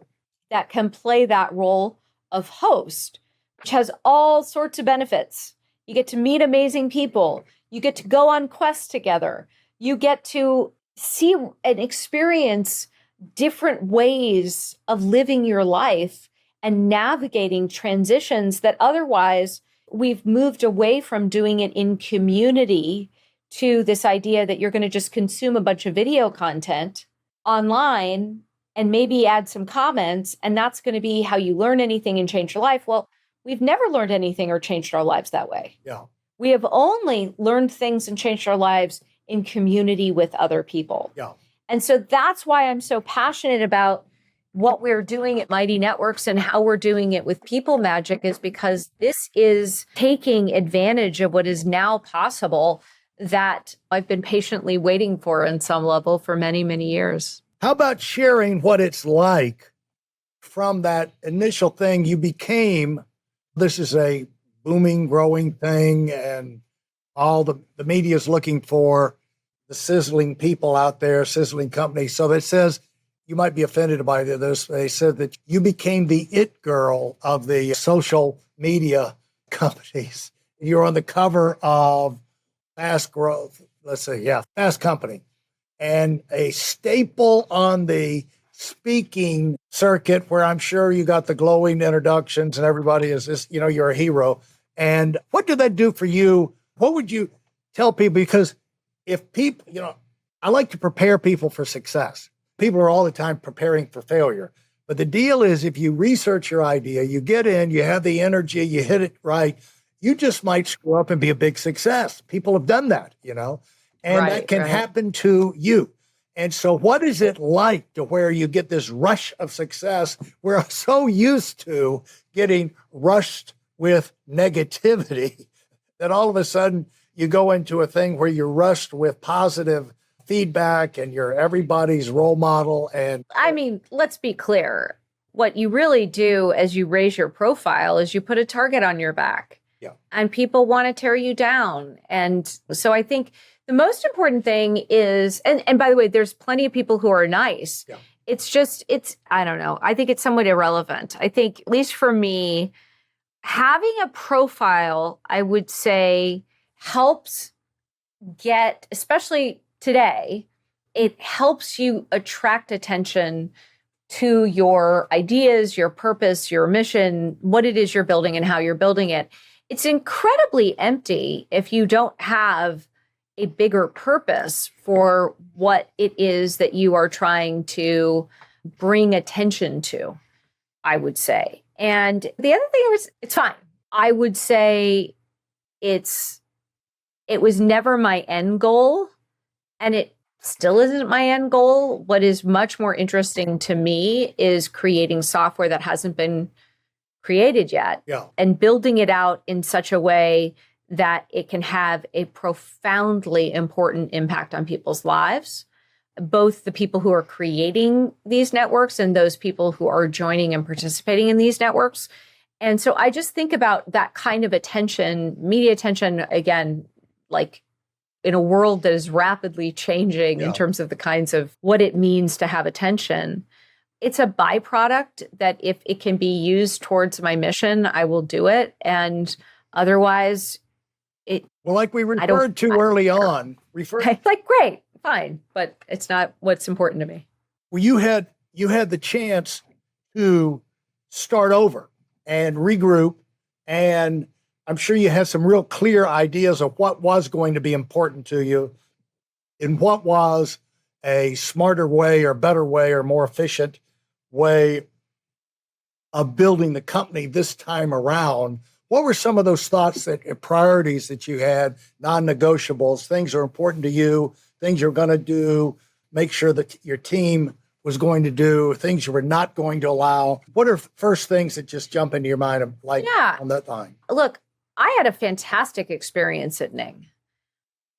that can play that role of host, which has all sorts of benefits. You get to meet amazing people. You get to go on quests together. You get to see and experience different ways of living your life and navigating transitions that otherwise we've moved away from doing it in community to this idea that you're going to just consume a bunch of video content online and maybe add some comments, and that's going to be how you learn anything and change your life. Well, we've never learned anything or changed our lives that way. Yeah. We have only learned things and changed our lives in community with other people. Yeah. And so that's why I'm so passionate about what we're doing at Mighty Networks and how we're doing it with People Magic, is because this is taking advantage of what is now possible that I've been patiently waiting for in some level for many, many years. How about sharing what it's like from that initial thing you became? This is a booming, growing thing, and all the media is looking for the sizzling people out there, sizzling companies. So it says, you might be offended by this. They said that you became the it girl of the social media companies. You're on the cover of Fast Growth, Fast Company, and a staple on the speaking circuit, where I'm sure you got the glowing introductions and everybody is this, you're a hero. And what did that do for you? What would you tell people? Because if people, I like to prepare people for success. People are all the time preparing for failure. But the deal is, if you research your idea, you get in, you have the energy, you hit it right, you just might screw up and be a big success. People have done that, and that can happen to you. And so what is it like to where you get this rush of success? We're so used to getting rushed with negativity that all of a sudden you go into a thing where you're rushed with positive feedback and you're everybody's role model. And I mean, let's be clear. What you really do as you raise your profile is you put a target on your back. Yeah. And people want to tear you down. And so I think the most important thing is, and by the way, there's plenty of people who are nice. Yeah. I don't know. I think it's somewhat irrelevant. I think, at least for me, having a profile, I would say, helps get, especially today, it helps you attract attention to your ideas, your purpose, your mission, what it is you're building and how you're building it. It's incredibly empty if you don't have a bigger purpose for what it is that you are trying to bring attention to, I would say. And the other thing is, it's fine. I would say it was never my end goal, and it still isn't my end goal. What is much more interesting to me is creating software that hasn't been created yet, and building it out in such a way that it can have a profoundly important impact on people's lives, both the people who are creating these networks and those people who are joining and participating in these networks. And so I just think about that kind of attention, media attention, again, like in a world that is rapidly changing in terms of the kinds of what it means to have attention. It's a byproduct that if it can be used towards my mission, I will do it. And otherwise, like we referred to early on. Like, great, fine, but it's not what's important to me. Well, you had the chance to start over and regroup, and I'm sure you had some real clear ideas of what was going to be important to you and what was a smarter way or better way or more efficient way of building the company this time around. What were some of those thoughts, priorities that you had, non-negotiables, things are important to you, things you're going to do, make sure that your team was going to do, things you were not going to allow. What are first things that just jump into your mind on that time? Look, I had a fantastic experience at Ning.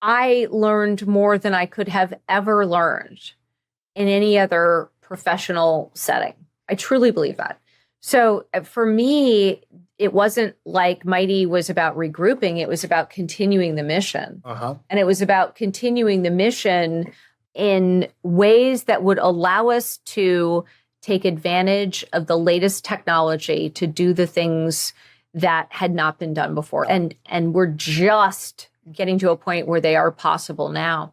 I learned more than I could have ever learned in any other professional setting. I truly believe that. So for me, it wasn't like Mighty was about regrouping. It was about continuing the mission. And it was about continuing the mission in ways that would allow us to take advantage of the latest technology to do the things that had not been done before. And we're just getting to a point where they are possible now.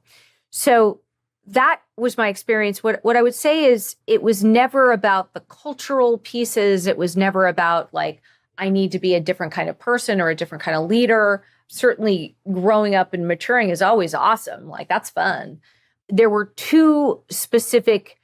So that was my experience. What I would say is it was never about the cultural pieces. It was never about like, I need to be a different kind of person or a different kind of leader. Certainly growing up and maturing is always awesome. Like that's fun. There were two specific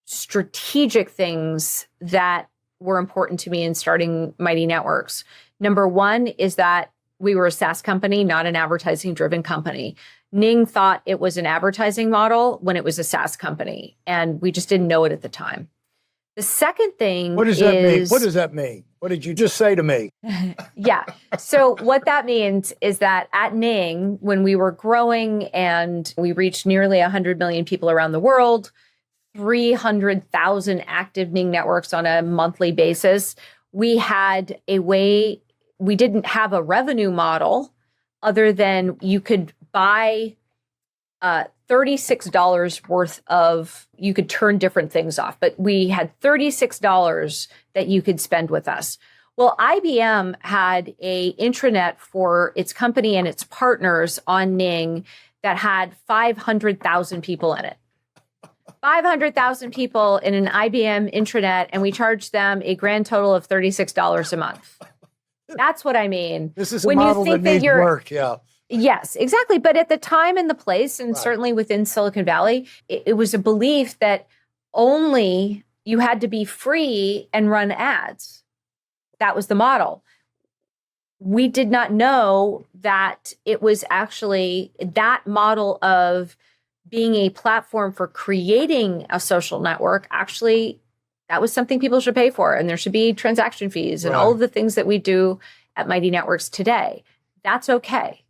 strategic things that were important to me in starting Mighty Networks. Number one is that we were a SaaS company, not an advertising-driven company. Ning thought it was an advertising model when it was a SaaS company, and we just didn't know it at the time. The second thing What does that mean? What does that mean? What did you just say to me? Yeah. So what that means is that at Ning, when we were growing and we reached nearly 100 million people around the world, 300,000 active Ning networks on a monthly basis, we had a way, we didn't have a revenue model other than you could buy $36 worth of, you could turn different things off, but we had $36 that you could spend with us. Well, IBM had a intranet for its company and its partners on Ning that had 500,000 people in it. 500,000 people in an IBM intranet, and we charged them a grand total of $36 a month. That's what I mean. This is a model that needs work, yeah. Yes, exactly. But at the time and the place, and certainly within Silicon Valley, it was a belief that only you had to be free and run ads. That was the model. We did not know that it was actually that model of being a platform for creating a social network. Actually, that was something people should pay for, and there should be transaction fees and all of the things that we do at Mighty Networks today. That's okay.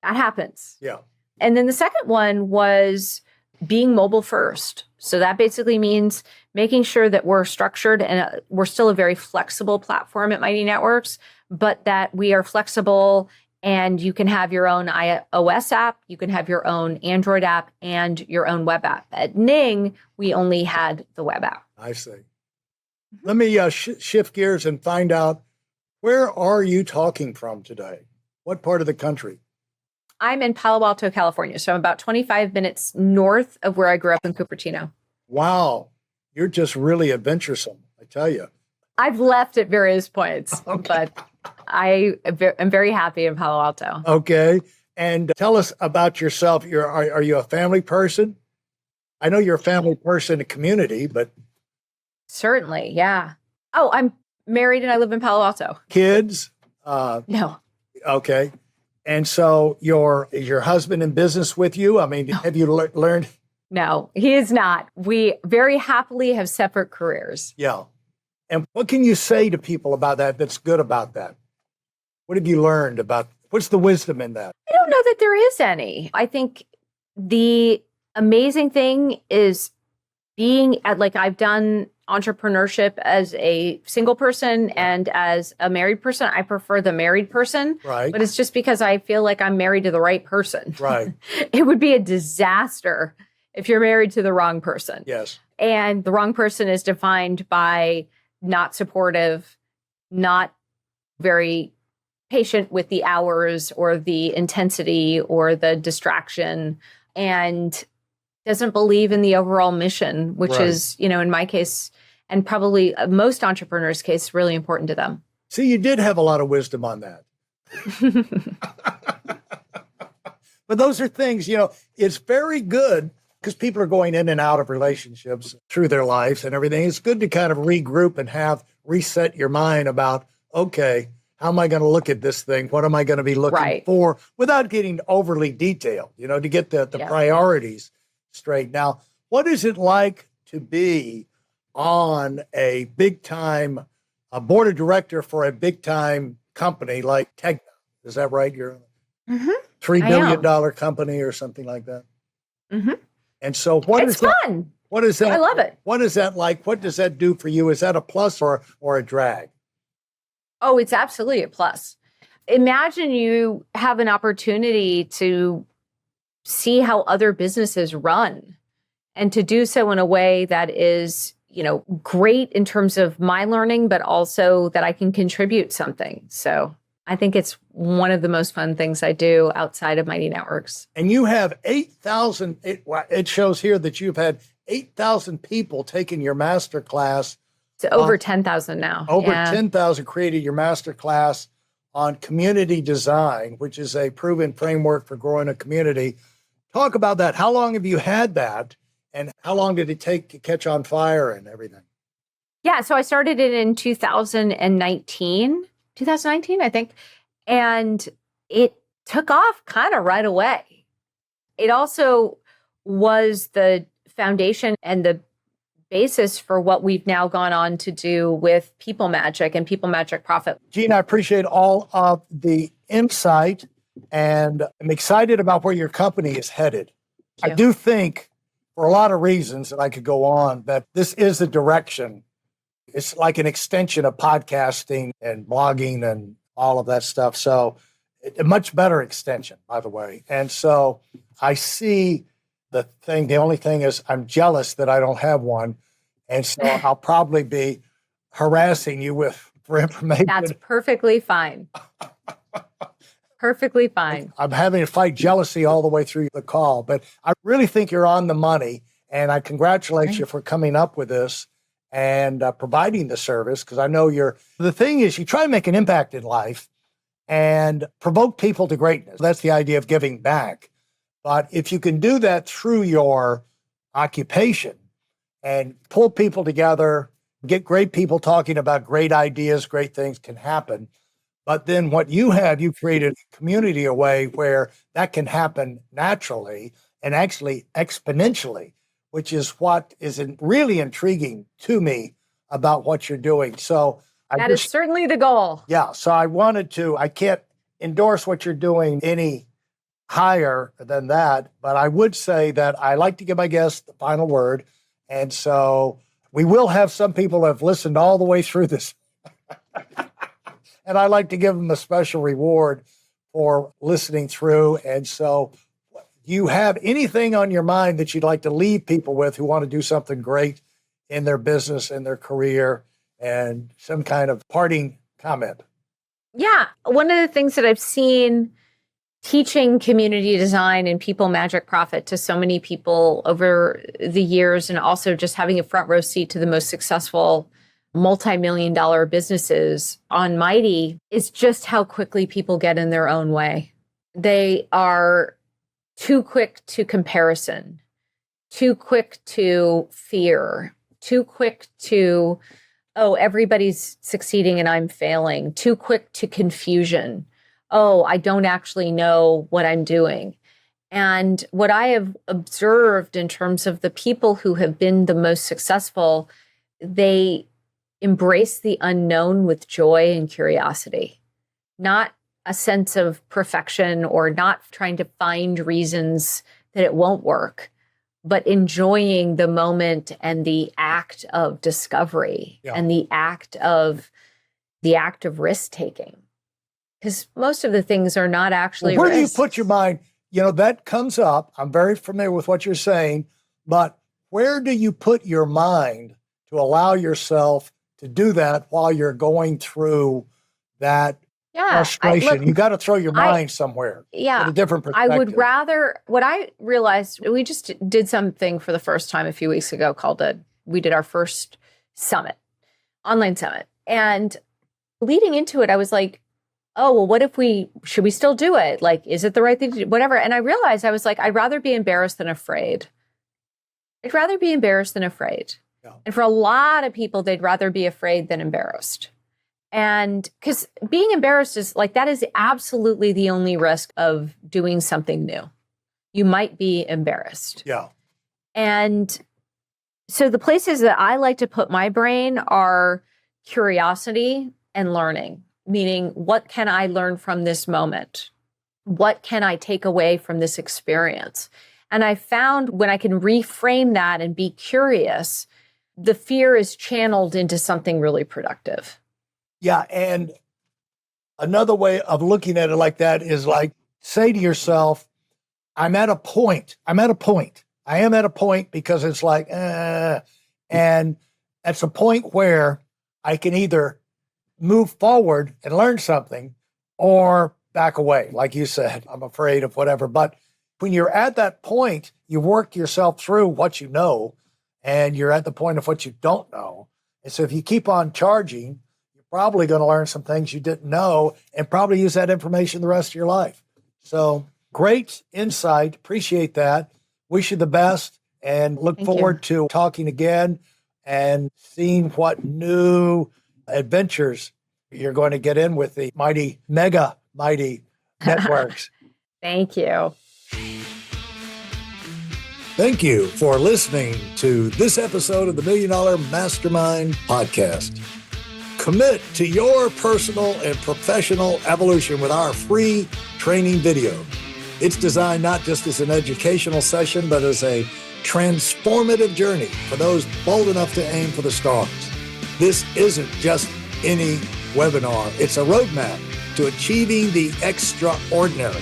That happens. Yeah. And then the second one was being mobile first. So that basically means making sure that we're structured and we're still a very flexible platform at Mighty Networks, but that we are flexible and you can have your own iOS app, you can have your own Android app and your own web app. At Ning, we only had the web app. I see. Let me shift gears and find out, where are you talking from today? What part of the country? I'm in Palo Alto, California. So I'm about 25 minutes north of where I grew up in Cupertino. Wow. You're just really adventuresome, I tell you. I've left at various points, but I am very happy in Palo Alto. Okay. And tell us about yourself. Are you a family person? I know you're a family person in community, but. Certainly, yeah. Oh, I'm married and I live in Palo Alto. Kids? No. Okay. And so is your husband in business with you? I mean, have you learned? No, he is not. We very happily have separate careers. Yeah. And what can you say to people about that that's good about that? What have you learned about, what's the wisdom in that? I don't know that there is any. I think the amazing thing is being like I've done entrepreneurship as a single person and as a married person. I prefer the married person, right? But it's just because I feel like I'm married to the right person. Right. It would be a disaster if you're married to the wrong person. Yes. And the wrong person is defined by not supportive, not very patient with the hours or the intensity or the distraction, and doesn't believe in the overall mission, which is, in my case, and probably most entrepreneurs' case, really important to them. See, you did have a lot of wisdom on that. But those are things, it's very good because people are going in and out of relationships through their lives and everything. It's good to kind of regroup and reset your mind about, okay, how am I going to look at this thing? What am I going to be looking for without getting overly detailed, to get the priorities straight. Now, what is it like to be on a big time, a board of director for a big time company like TEGNA? Is that right? You're $3 billion company or something like that. And so it's fun. What is that? I love it. What is that like? What does that do for you? Is that a plus or a drag? Oh, it's absolutely a plus. Imagine you have an opportunity to see how other businesses run and to do so in a way that is, great in terms of my learning, but also that I can contribute something. So I think it's one of the most fun things I do outside of Mighty Networks. And you have 8,000, it shows here that you've had 8,000 people taking your master class. It's over 10,000 now. Over 10,000 created your master class on community design, which is a proven framework for growing a community. Talk about that. How long have you had that? And how long did it take to catch on fire and everything? Yeah, so I started it in 2019, I think. And it took off kind of right away. It also was the foundation and the basis for what we've now gone on to do with People Magic and People Magic Profit. Gina, I appreciate all of the insight, and I'm excited about where your company is headed. I do think, for a lot of reasons that I could go on, that this is the direction. It's like an extension of podcasting and blogging and all of that stuff. So a much better extension, by the way. And so I see the only thing is I'm jealous that I don't have one. And so I'll probably be harassing you for information. That's perfectly fine. Perfectly fine. I'm having to fight jealousy all the way through the call, but I really think you're on the money, and I congratulate you for coming up with this and providing the service, because I know the thing is you try to make an impact in life and provoke people to greatness. That's the idea of giving back. But if you can do that through your occupation and pull people together, get great people talking about great ideas, great things can happen. But then what you created a community a way where that can happen naturally and actually exponentially, which is what is really intriguing to me about what you're doing. So that is certainly the goal. Yeah. So I can't endorse what you're doing any higher than that, but I would say that I like to give my guests the final word. And so we will have some people who have listened all the way through this. And I like to give them a special reward for listening through. And so do you have anything on your mind that you'd like to leave people with who want to do something great in their business, in their career, and some kind of parting comment? Yeah. One of the things that I've seen teaching community design and People Magic Profit to so many people over the years, and also just having a front row seat to the most successful multi-million-dollar businesses on Mighty, is just how quickly people get in their own way. They are too quick to comparison, too quick to fear, too quick to, oh, everybody's succeeding and I'm failing, too quick to confusion. Oh, I don't actually know what I'm doing. And what I have observed in terms of the people who have been the most successful, they embrace the unknown with joy and curiosity, not a sense of perfection or not trying to find reasons that it won't work, but enjoying the moment and the act of discovery and the act of risk taking. Because most of the things are not actually where risks. do you put your mind? That comes up. I'm very familiar with what you're saying, but where do you put your mind to allow yourself to do that while you're going through that frustration? You got to throw your mind somewhere. Yeah. A different perspective. I would rather, what I realized, we just did something for the first time a few weeks ago we did our first summit, online summit. And leading into it, I was like, oh, well, should we still do it? Like, is it the right thing to do? Whatever. And I realized, I was like, I'd rather be embarrassed than afraid. I'd rather be embarrassed than afraid. Yeah. And for a lot of people, they'd rather be afraid than embarrassed. And because being embarrassed is like, that is absolutely the only risk of doing something new. You might be embarrassed. Yeah. And So the places that I like to put my brain are curiosity and learning, meaning what can I learn from this moment? What can I take away from this experience? And I found when I can reframe that and be curious, the fear is channeled into something really productive. Yeah. And another way of looking at it like that is like, say to yourself, I am at a point because it's like, and that's a point where I can either move forward and learn something or back away. Like you said, I'm afraid of whatever. But when you're at that point, you work yourself through what you know, and you're at the point of what you don't know. And so if you keep on charging, you're probably going to learn some things you didn't know and probably use that information the rest of your life. So great insight. Appreciate that. Wish you the best and look forward to talking again and seeing what new adventures you're going to get in with the mighty networks. Thank you. Thank you for listening to this episode of the Million Dollar Mastermind podcast. Commit to your personal and professional evolution with our free training video. It's designed not just as an educational session, but as a transformative journey for those bold enough to aim for the stars. This isn't just any webinar. It's a roadmap to achieving the extraordinary.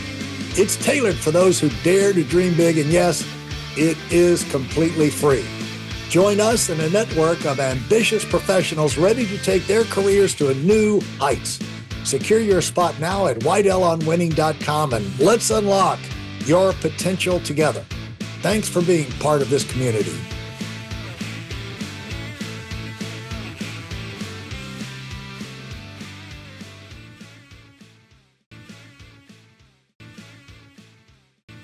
It's tailored for those who dare to dream big, and yes, it is completely free. Join us in a network of ambitious professionals ready to take their careers to new heights. Secure your spot now at weidelonwinning.com and let's unlock your potential together. Thanks for being part of this community.